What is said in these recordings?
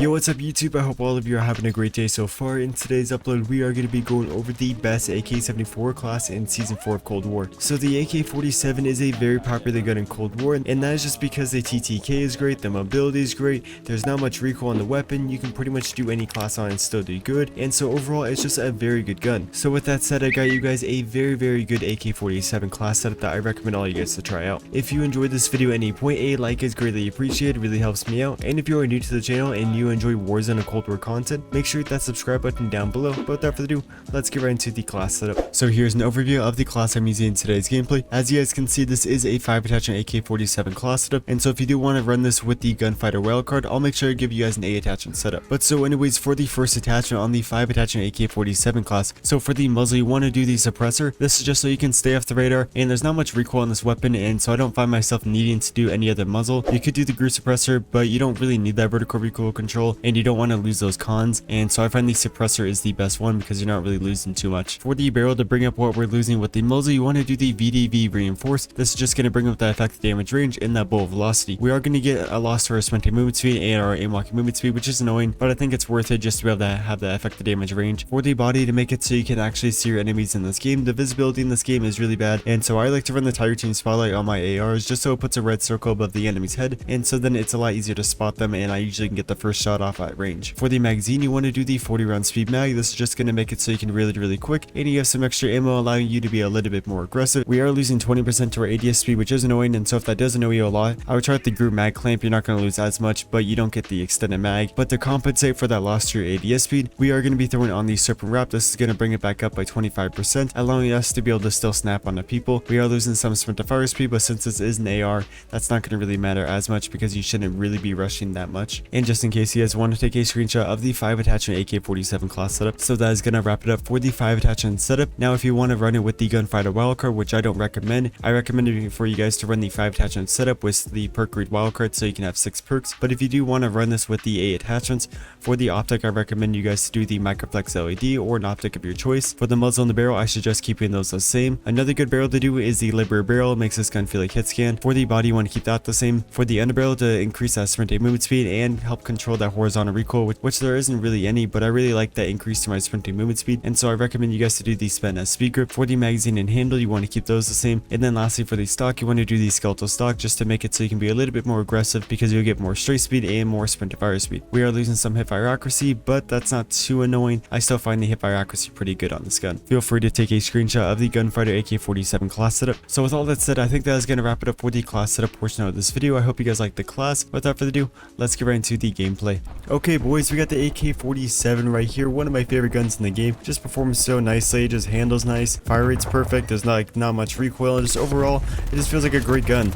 Yo, what's up YouTube? I hope all of you are having a great day so far. In today's upload, we are going to be going over the best AK-74 class in Season 4 of Cold War. So the AK-47 is a very popular gun in Cold War, and that is just because the TTK is great, the mobility is great, there's not much recoil on the weapon, you can pretty much do any class on it and still do good, and so overall it's just a very good gun. So with that said, I got you guys a very good AK-47 class setup that I recommend all you guys to try out. If you enjoyed this video at any point, a like is greatly appreciated, really helps me out, and if you are new to the channel and you enjoy Warzone and Cold War content, make sure you hit that subscribe button down below. But without further ado, let's get right into the class setup. So here's an overview of the class I'm using in today's gameplay. As you guys can see, this is a 5 attachment AK-47 class setup, and so if you do want to run this with the gunfighter wildcard, I'll make sure to give you guys an A attachment setup. But so anyways, for the first attachment on the 5 attachment AK-47 class, so for the muzzle you want to do the suppressor. This is just so you can stay off the radar, and there's not much recoil on this weapon, and so I don't find myself needing to do any other muzzle. You could do the group suppressor, but you don't really need that vertical recoil control, and you don't want to lose those cons, and so I find the suppressor is the best one because you're not really losing too much. For the barrel, to bring up what we're losing with the muzzle, you want to do the VDV reinforced. This is just going to bring up that effective damage range and that bullet velocity. We are going to get a loss to our sprinting movement speed and our aim walking movement speed, which is annoying, but I think it's worth it just to be able to have that effective damage range. For the body, to make it so you can actually see your enemies in this game, the visibility in this game is really bad, and so I like to run the Tiger Team Spotlight on my ARs just so it puts a red circle above the enemy's head, and so then it's a lot easier to spot them, and I usually can get the first shot off at range. For the magazine, you want to do the 40 round speed mag. This is just going to make it so you can reload really quick, and you have some extra ammo allowing you to be a little bit more aggressive. We are losing 20% to our ADS speed, which is annoying, and so if that does annoy you a lot, I would try with the group mag clamp. You're not going to lose as much, but you don't get the extended mag. But to compensate for that loss to your ADS speed, we are going to be throwing on the serpent wrap. This is going to bring it back up by 25%, allowing us to be able to still snap on the people. We are losing some sprint to fire speed, but since this is an AR, that's not going to really matter as much because you shouldn't really be rushing that much. And just in case you guys want to take a screenshot of the 5 attachment AK-47 class setup, so that is going to wrap it up for the 5 attachment setup. Now if you want to run it with the gunfighter wildcard, which I don't recommend, I recommend it for you guys to run the 5 attachment setup with the perk read wildcard so you can have 6 perks. But if you do want to run this with the 8 attachments, for the optic I recommend you guys to do the microflex LED or an optic of your choice. For the muzzle and the barrel, I suggest keeping those the same. Another good barrel to do is the Libera barrel. It makes this gun feel like hit scan. For the body, you want to keep that the same. For the underbarrel, to increase that sprint movement speed and help control that horizontal recoil, which there isn't really any, but I really like that increase to my sprinting movement speed, and so I recommend you guys to do the spin as speed grip. For the magazine and handle, you want to keep those the same, and then lastly for the stock, you want to do the skeletal stock just to make it so you can be a little bit more aggressive because you'll get more straight speed and more sprint to fire speed. We are losing some hip fire accuracy, but that's not too annoying. I still find the hip fire accuracy pretty good on this gun. Feel free to take a screenshot of the gunfighter AK-47 class setup. So with all that said, I think that is going to wrap it up for the class setup portion of this video. I hope you guys liked the class. Without further ado, let's get right into the gameplay. Okay boys, we got the AK-47 right here, one of my favorite guns in the game. Just performs so nicely, just handles nice, fire rate's perfect, there's not much recoil, just overall it just feels like a great gun.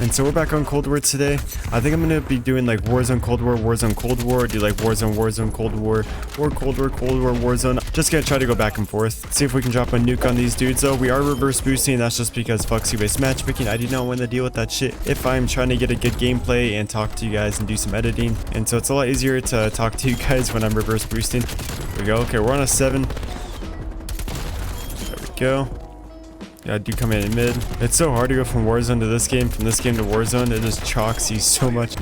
And so we're back on Cold War today. I think I'm going to be doing like Warzone, Cold War, Warzone, Cold War, do like Warzone, Warzone, Cold War, or Cold War, Cold War, Warzone. Just going to try to go back and forth. See if we can drop a nuke on these dudes though. We are reverse boosting, that's just because fuck Cbass matchmaking. I do not want to deal with that shit if I'm trying to get a good gameplay and talk to you guys and do some editing. And so it's a lot easier to talk to you guys when I'm reverse boosting. There we go. Okay, we're on a 7. There we go. Yeah, I do come in mid. It's so hard to go from Warzone to this game, from this game to Warzone. It just chalks you so much.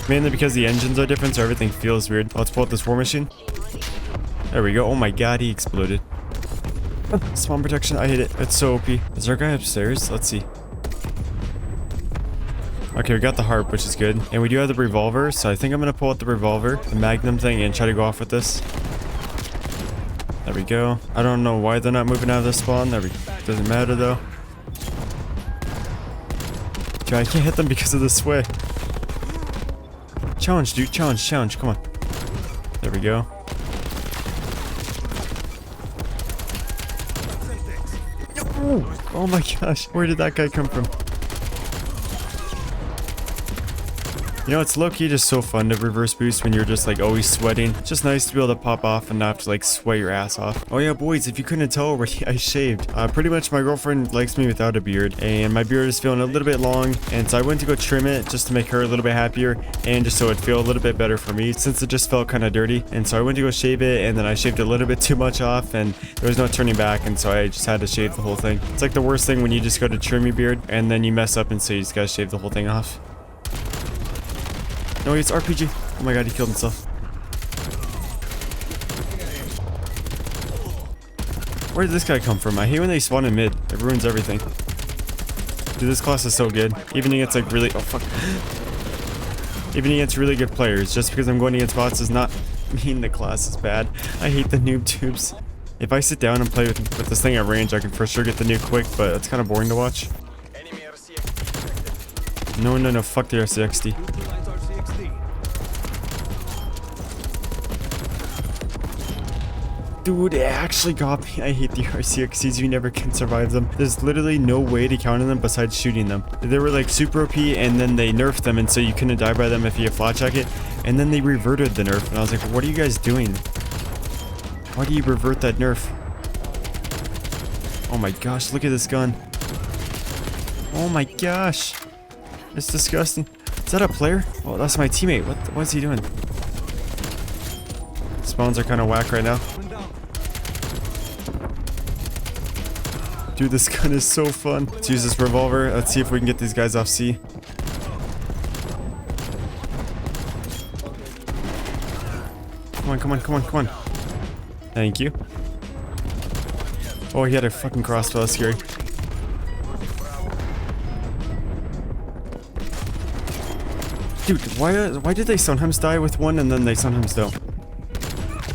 Mainly because the engines are different, so everything feels weird. Let's pull out this war machine. There we go. Oh my god, he exploded. Spawn protection, I hate it. It's so OP. Is there a guy upstairs? Let's see. Okay, we got the harp, which is good. And we do have the revolver, so I think I'm going to pull out the revolver, the magnum thing, and try to go off with this. There we go. I don't know why they're not moving out of this spawn. Doesn't matter though. Dude, I can't hit them because of the sway. Challenge, dude. Challenge. Come on. There we go. Oh my gosh. Where did that guy come from? You know, it's low-key just so fun to reverse boost when you're just like always sweating. It's just nice to be able to pop off and not have to like sweat your ass off. Oh yeah, boys, if you couldn't tell already, I shaved. Pretty much my girlfriend likes me without a beard, and my beard is feeling a little bit long, and so I went to go trim it just to make her a little bit happier and just so it'd feel a little bit better for me since it just felt kind of dirty. And so I went to go shave it, and then I shaved a little bit too much off, and there was no turning back, and so I just had to shave the whole thing. It's like the worst thing when you just go to trim your beard and then you mess up, and so you just gotta shave the whole thing off. No, it's RPG. Oh my god, he killed himself. Where did this guy come from? I hate when they spawn in mid. It ruins everything. Dude, this class is so good. Even against like really... Oh, fuck. Even against really good players. Just because I'm going against bots does not mean the class is bad. I hate the noob tubes. If I sit down and play with this thing at range, I can for sure get the nuke quick, but it's kind of boring to watch. No, no, no. Fuck the RCXD. Dude, it actually got me. I hate the RCXDs. You never can survive them. There's literally no way to counter them besides shooting them. They were like super OP and then they nerfed them, and so you couldn't die by them if you have flat jacket. And then they reverted the nerf, and I was like, what are you guys doing? Why do you revert that nerf? Oh my gosh, look at this gun. Oh my gosh. It's disgusting. Is that a player? Oh, that's my teammate. What's he doing? Spawns are kind of whack right now. Dude, this gun is so fun. Let's use this revolver. Let's see if we can get these guys off C. Come on, come on, come on, come on. Thank you. Oh, he had a fucking crossbow. That's scary. Dude, why did they sometimes die with one and then they sometimes don't?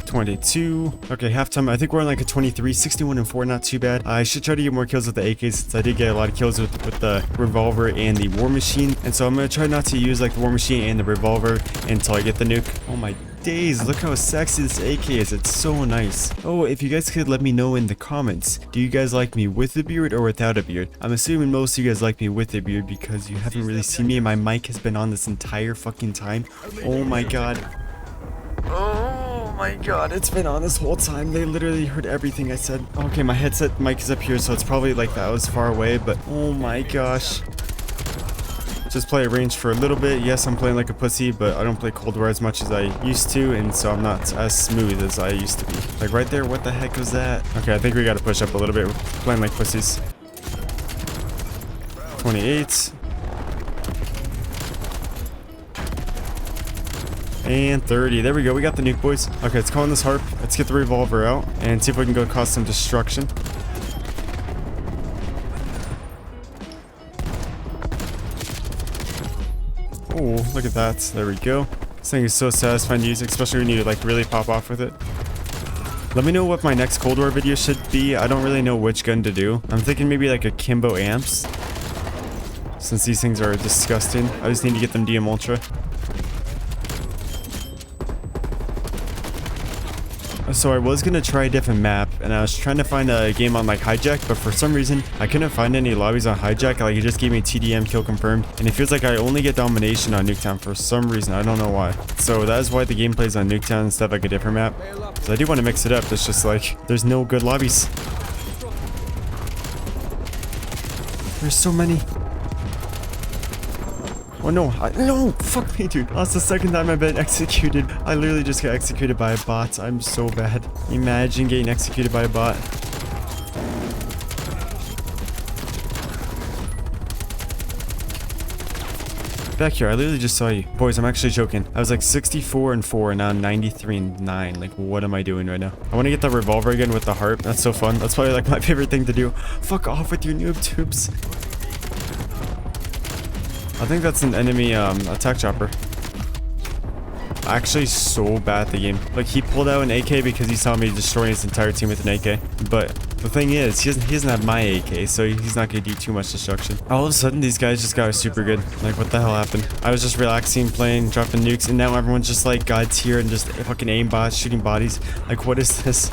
22. Okay, halftime. I think we're on like a 23, 61 and 4. Not too bad. I should try to get more kills with the AK since I did get a lot of kills with the revolver and the war machine. And so I'm gonna try not to use like the war machine and the revolver until I get the nuke. Oh my days, look how sexy this AK is. It's so nice. Oh, if you guys could let me know in the comments, do you guys like me with a beard or without a beard? I'm assuming most of you guys like me with a beard because you haven't really seen me and my mic has been on this entire fucking time. Oh my god. Oh my god, it's been on this whole time. They literally heard everything I said. Okay, my headset mic is up here, so it's probably like that was far away, but oh my gosh. Just play at range for a little bit. Yes, I'm playing like a pussy, but I don't play Cold War as much as I used to, and so I'm not as smooth as I used to be. Like right there, what the heck was that? Okay, I think we gotta push up a little bit. We're playing like pussies. 28. And 30. There we go. We got the nuke, boys. Okay, let's call in this harp. Let's get the revolver out and see if we can go cause some destruction. Oh, look at that. There we go. This thing is so satisfying to use, especially when you like really pop off with it. Let me know what my next Cold War video should be. I don't really know which gun to do. I'm thinking maybe like a Kimbo amps, since these things are disgusting. I just need to get them DM Ultra. So I was gonna try a different map, and I was trying to find a game on like Hijack, but for some reason I couldn't find any lobbies on Hijack. Like it just gave me TDM kill confirmed, and it feels like I only get domination on Nuketown for some reason. I don't know why. So that is why the gameplay is on Nuketown instead of like a different map. So I do want to mix it up. It's just like there's no good lobbies. There's so many. Oh no, no, fuck me, dude. That's the second time I've been executed. I literally just got executed by a bot. I'm so bad. Imagine getting executed by a bot. Back here, I literally just saw you. Boys, I'm actually joking. I was like 64 and 4 and now 93 and 9. Like, what am I doing right now? I want to get the revolver again with the harp. That's so fun. That's probably like my favorite thing to do. Fuck off with your noob tubes. I think that's an enemy attack chopper. Actually so bad at the game. Like he pulled out an AK because he saw me destroying his entire team with an AK. But the thing is, he doesn't have my AK, so he's not gonna do too much destruction. All of a sudden these guys just got super good. Like what the hell happened? I was just relaxing, playing, dropping nukes, and now everyone's just like God tier and just fucking aimbots, shooting bodies. Like what is this?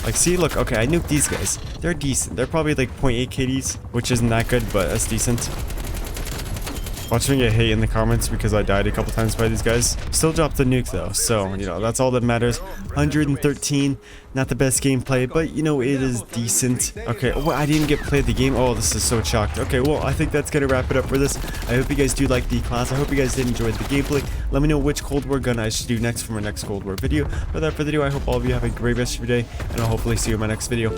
Like see, look, okay, I nuked these guys. They're decent. They're probably like 0.8 KDs, which isn't that good, but that's decent. Watch me get hate in the comments because I died a couple times by these guys. Still dropped the nuke though, so, you know, that's all that matters. 113, not the best gameplay, but, you know, it is decent. Okay, well, I didn't get played the game. Oh, this is so chalked. Okay, well, I think that's gonna wrap it up for this. I hope you guys do like the class. I hope you guys did enjoy the gameplay. Let me know which Cold War gun I should do next for my next Cold War video. Without further ado, I hope all of you have a great rest of your day, and I'll hopefully see you in my next video.